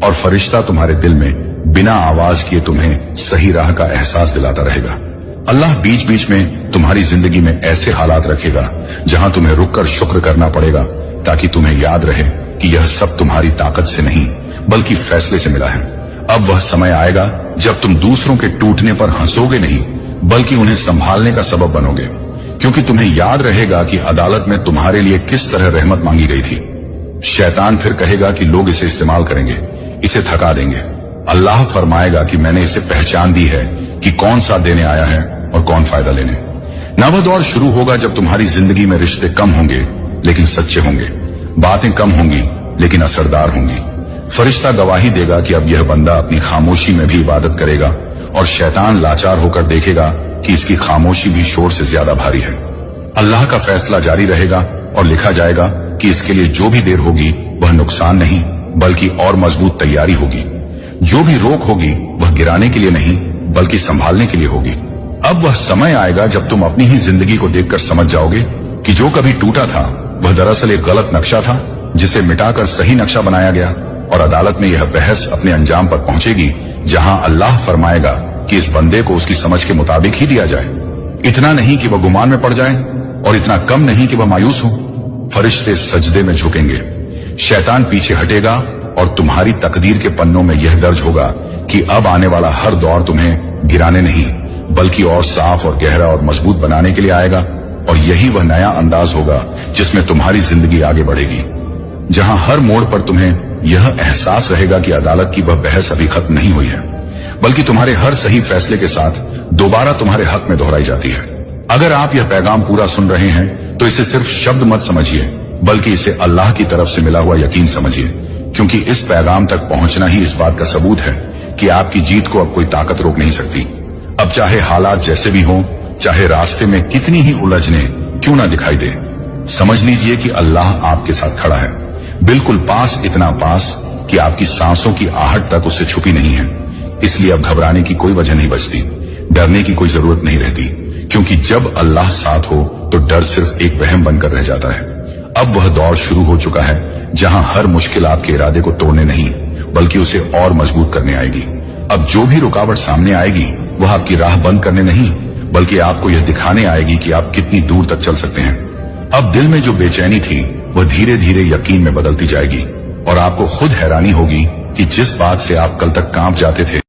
और फरिश्ता तुम्हारे दिल में बिना आवाज किए तुम्हें सही राह का एहसास दिलाता रहेगा। अल्लाह बीच बीच में तुम्हारी जिंदगी में ऐसे हालात रखेगा जहां तुम्हें रुककर शुक्र करना पड़ेगा, ताकि तुम्हें याद रहे कि यह सब तुम्हारी ताकत से नहीं बल्कि फैसले से मिला है। अब वह समय आएगा जब तुम दूसरों के टूटने पर हंसोगे नहीं बल्कि उन्हें संभालने का सबब बनोगे, क्योंकि तुम्हें याद रहेगा कि अदालत में तुम्हारे लिए किस तरह रहमत मांगी गई थी। शैतान फिर कहेगा कि लोग इसे इस्तेमाल करेंगे, इसे थका देंगे। अल्लाह फरमाएगा कि मैंने इसे पहचान दी है कि कौन साथ देने आया है और कौन फायदा लेने। ना वह दौर शुरू होगा जब तुम्हारी जिंदगी में रिश्ते कम होंगे लेकिन सच्चे होंगे, बातें कम होंगी लेकिन असरदार होंगी। फरिश्ता गवाही देगा कि अब यह बंदा अपनी खामोशी में भी इबादत करेगा, और शैतान लाचार होकर देखेगा कि इसकी खामोशी भी शोर से ज्यादा भारी है। अल्लाह का फैसला जारी रहेगा और लिखा जाएगा कि इसके लिए जो भी देर होगी वह नुकसान नहीं बल्कि और मजबूत तैयारी होगी। जो भी रोक होगी वह गिराने के लिए नहीं बल्कि संभालने के लिए होगी। अब वह समय आएगा जब तुम अपनी ही जिंदगी को देखकर समझ जाओगे कि जो कभी टूटा था वह दरअसल एक गलत नक्शा था जिसे मिटाकर सही नक्शा बनाया गया। और अदालत में यह बहस अपने अंजाम पर पहुंचेगी जहां अल्लाह फरमाएगा कि इस बंदे को उसकी समझ के मुताबिक ही दिया जाए। इतना नहीं कि वह गुमान में पड़ जाए और इतना कम नहीं कि वह मायूस हो। फरिश्ते सजदे में झुकेंगे, शैतान पीछे हटेगा और तुम्हारी तकदीर के पन्नों में यह दर्ज होगा कि अब आने वाला हर दौर तुम्हें गिराने नहीं बल्कि और साफ और गहरा और मजबूत बनाने के लिए आएगा। और यही वह नया अंदाज होगा जिसमें तुम्हारी जिंदगी आगे बढ़ेगी, जहां हर मोड़ पर तुम्हें यह एहसास रहेगा कि अदालत की वह बहस अभी खत्म नहीं हुई है बल्कि तुम्हारे हर सही फैसले के साथ दोबारा तुम्हारे हक में दोहराई जाती है। अगर आप यह पैगाम पूरा सुन रहे हैं तो इसे सिर्फ शब्द मत समझिए बल्कि इसे अल्लाह की तरफ से मिला हुआ यकीन समझिए, क्योंकि इस पैगाम तक पहुंचना ही इस बात का सबूत है कि आपकी जीत को अब कोई ताकत रोक नहीं सकती। अब चाहे हालात जैसे भी हों, चाहे रास्ते में कितनी ही उलझने क्यों ना दिखाई दे, समझ लीजिए कि अल्लाह आपके साथ खड़ा है, बिल्कुल पास, इतना पास कि आपकी सांसों की आहट तक उससे छुपी नहीं है। इसलिए अब घबराने की कोई वजह नहीं बचती, डरने की कोई जरूरत नहीं रहती, क्योंकि जब अल्लाह साथ हो तो डर सिर्फ एक वहम बनकर रह जाता है। अब वह दौर शुरू हो चुका है जहां हर मुश्किल आपके इरादे को तोड़ने नहीं बल्कि उसे और मजबूत करने आएगी। अब जो भी रुकावट सामने आएगी वह आपकी राह बंद करने नहीं बल्कि आपको यह दिखाने आएगी कि आप कितनी दूर तक चल सकते हैं। अब दिल में जो बेचैनी थी वह धीरे धीरे यकीन में बदलती जाएगी और आपको खुद हैरानी होगी कि जिस बात से आप कल तक कांप जाते थे